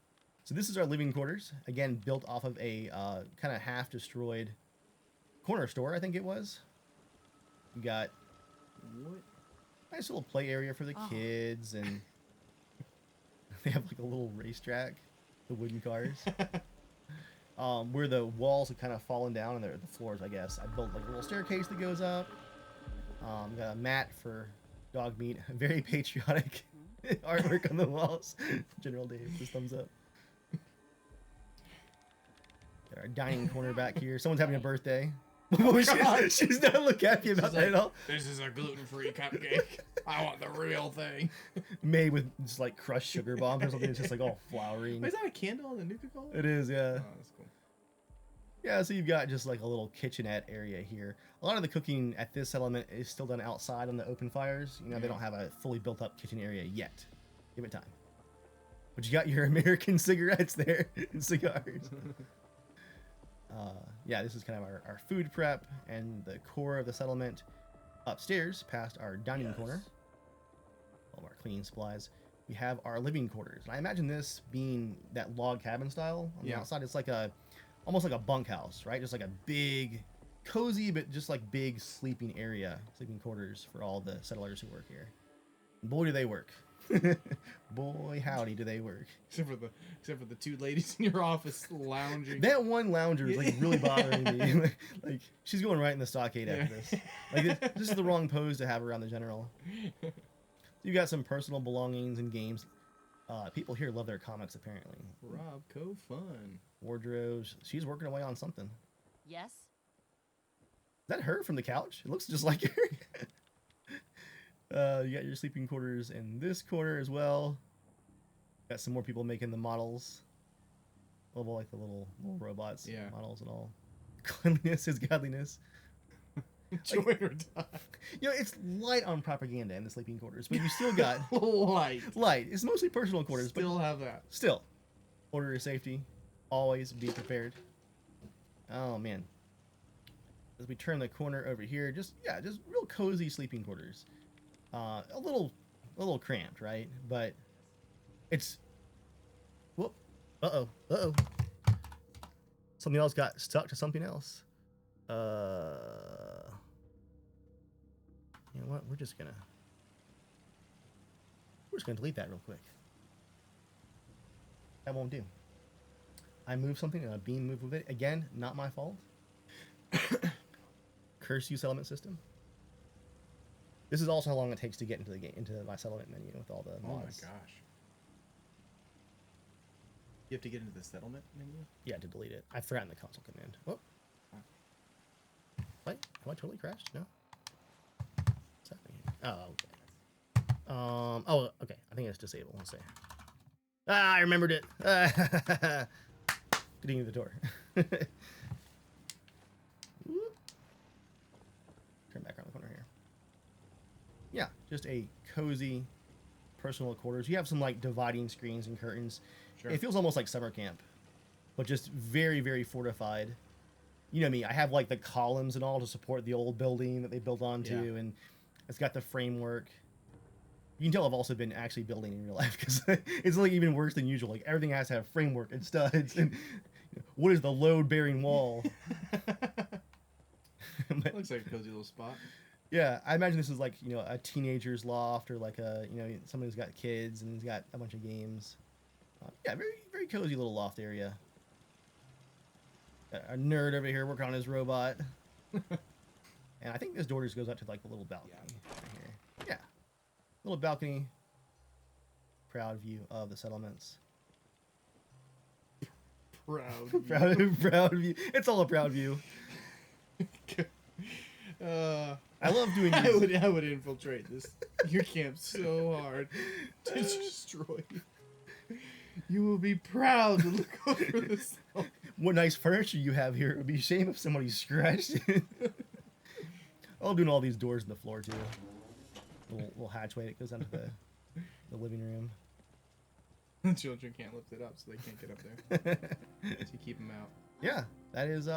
So this is our living quarters. Again, built off of a kind of half-destroyed corner store, I think it was. You got What? nice little play area for the kids, and they have like a little racetrack, the wooden cars. Where the walls have kind of fallen down and the floors, I guess. I built like a little staircase that goes up. Got a mat for dog meat. Very patriotic artwork on the walls. General Dave, just thumbs up. Got our dining corner back here. Someone's having a birthday. She's not look happy about that at all. This is a gluten-free cupcake. I want the real thing. Made with just like crushed sugar bombs or something. It's just like all flowery. Wait, is that a candle in the Nuka-Cola? It is, yeah. Oh, that's cool. Yeah, so you've got just like a little kitchenette area here. A lot of the cooking at this settlement is still done outside on the open fires. They don't have a fully built up kitchen area yet. Give it time. But you got your American cigarettes there and cigars. Yeah, this is kind of our food prep and the core of the settlement. Upstairs, past our dining corner, all of our cleaning supplies, we have our living quarters. And I imagine this being that log cabin style on the outside. It's like almost like a bunkhouse, right? Just like a big, cozy, but just like big sleeping area, sleeping quarters for all the settlers who work here. And boy, do they work. Boy, howdy, do they work. Except for the two ladies in your office lounging. That one lounger is like really bothering me. like she's going right in the stockade after this. Like this is the wrong pose to have around the general. You got some personal belongings and games. People here love their comics apparently. Rob Co Fun. Wardrobes. She's working away on something. Yes? Is that her from the couch? It looks just like her. You got your sleeping quarters in this corner as well. Got some more people making the models. Level like the little robots, models and all. Cleanliness is godliness. Join or die. It's light on propaganda in the sleeping quarters, but you still got Light. light. It's mostly personal quarters, Still but have that. still, order of safety. Always be prepared. Oh man. As we turn the corner over here, just real cozy sleeping quarters. A little cramped, right? But it's whoop. Uh-oh. Something else got stuck to something else. You know what? We're just gonna delete that real quick. That won't do. I moved something and a beam moved with it. Again, not my fault. Curse You settlement system. This is also how long it takes to get into the game, into my settlement menu with all the mods. Oh my gosh. You have to get into the settlement menu? Yeah, to delete it. I've forgotten the console command. Oh. What? Have I totally crashed? No. What's happening here? Oh, okay. Oh, okay. I think it's disabled. Let's see. Ah, I remembered it. Getting into the door. Turn back around the corner here. Yeah, just a cozy personal quarters. You have some like dividing screens and curtains. Sure. It feels almost like summer camp, but just very, very fortified. You know me, I have like the columns and all to support the old building that they built onto, and it's got the framework. You can tell I've also been actually building in real life because it's like even worse than usual. Like everything has to have framework and studs. And what is the load-bearing wall? It looks like a cozy little spot. Yeah, I imagine this is like, you know, a teenager's loft or like a, you know, somebody who's got kids and he's got a bunch of games. Yeah, very, very cozy little loft area. A nerd over here working on his robot. And I think this door just goes out to like the little balcony right here. Yeah. Little balcony. Proud view of the settlements. Proud view. proud view. It's all a proud view. I love doing these. I would infiltrate your camp so hard to destroy you. You will be proud to look over this. What nice furniture you have here. It would be a shame if somebody scratched it. I'm doing all these doors in the floor too. Little hatchway that goes down to the living room. The children can't lift it up, so they can't get up there. So you keep them out. Yeah, that is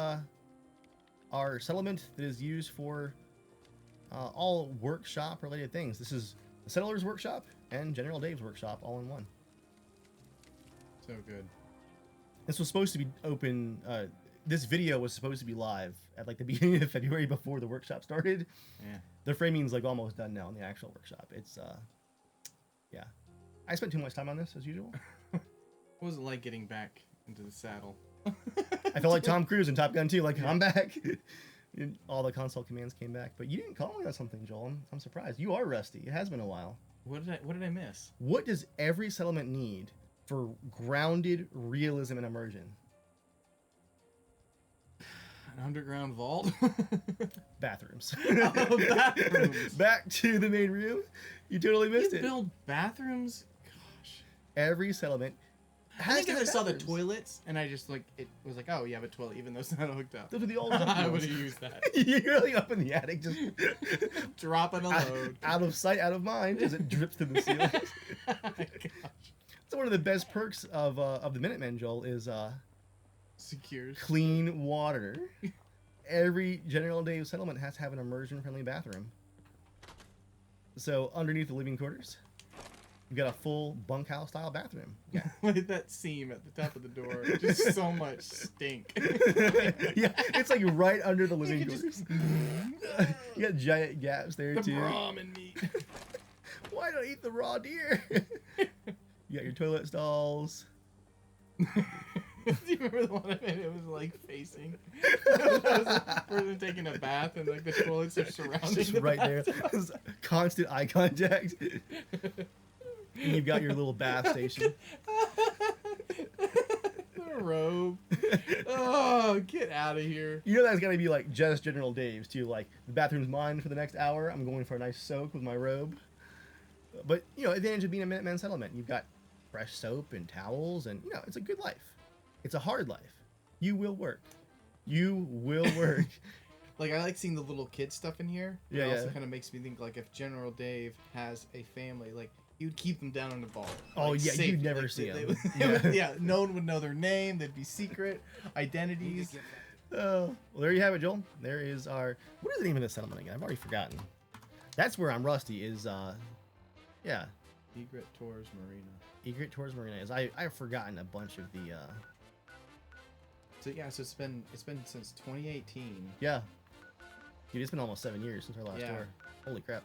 our settlement that is used for all workshop related things. This is the Settler's Workshop and General Dave's Workshop all in one. So good. This was supposed to be open. This video was supposed to be live at like the beginning of February before the workshop started. Yeah. The framing's like almost done now in the actual workshop. It's yeah. I spent too much time on this as usual. What was it like getting back into the saddle? I felt like Tom Cruise in Top Gun 2, like I'm back. And all the console commands came back, but you didn't call me on something, Joel. I'm surprised. You are rusty. It has been a while. What did I miss? What does every settlement need for grounded realism and immersion? An underground vault? Bathrooms. Oh, bathrooms. Back to the main room. You totally missed You it. build bathrooms? Gosh. Every settlement I think to if I have saw the bathrooms. toilets and I just like it was like, oh, you have a toilet even though it's not hooked up. Those are the old I would have used that. You're like up in the attic, just Dropping a load. out of sight, out of mind, as it drips to the ceiling. Oh my gosh. So one of the best perks of the Minutemen, Joel, is Secures. clean water. Every General Dave settlement has to have an immersion-friendly bathroom. So underneath the living quarters, you've got a full bunkhouse-style bathroom. Yeah. With that seam at the top of the door. Just so much stink. Yeah, it's like right under the living could quarters. You got giant gaps there The too. ramen meat. Why don't I eat the raw deer? You got your toilet stalls. Do you remember the one I made? It was like facing. It was a person taking a bath and like the toilets are surrounding. Just the right there. bathtub. There's constant eye contact. And you've got your little bath station. The robe. Oh, get out of here. You know that's gotta be like just General Dave's too. Like the bathroom's mine for the next hour. I'm going for a nice soak with my robe. But you know, advantage of being a Minuteman settlement, you've got fresh soap and towels, and you know it's a good life. It's a hard life. You will work. You will work. Like I like seeing the little kid stuff in here. Yeah, It also yeah. kind of makes me think like if General Dave has a family, like you'd keep them down in the vault. Oh, like, yeah, safe. you'd never Like, see they 'em. would- Yeah. yeah, no one would know their name. They'd be secret identities. Well, there you have it, Joel. There is our. What is the name of this settlement again? I've already forgotten. That's where I'm rusty. Is yeah, Egret Tours Marina. Egret Tours Marina is. I've forgotten a bunch of the. So yeah, so it's been since 2018. Yeah. Dude, it's been almost 7 years since our last Yeah. tour. Holy crap.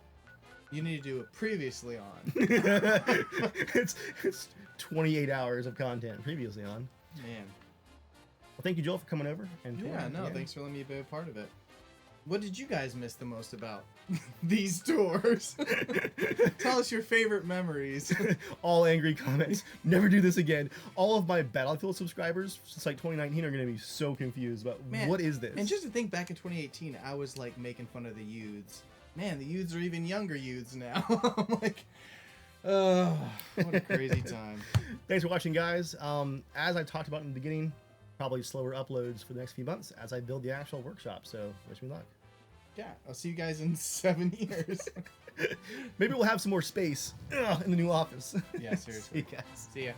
You need to do it previously on. it's 28 hours of content previously on. Man. Well, thank you, Joel, for coming over. And Yeah, touring no, again. thanks for letting me be a part of it. What did you guys miss the most about these tours? Tell us your favorite memories. All angry comments. Never do this again. All of my Battlefield subscribers since like 2019 are going to be so confused about Man, what is this. And just to think back in 2018, I was like making fun of the youths. Man, the youths are even younger youths now. I'm like, oh, what a crazy time. Thanks for watching, guys. As I talked about in the beginning, probably slower uploads for the next few months as I build the actual workshop. So wish me luck. Yeah, I'll see you guys in 7 years. Maybe we'll have some more space in the new office. Yeah, seriously. See you guys. See ya.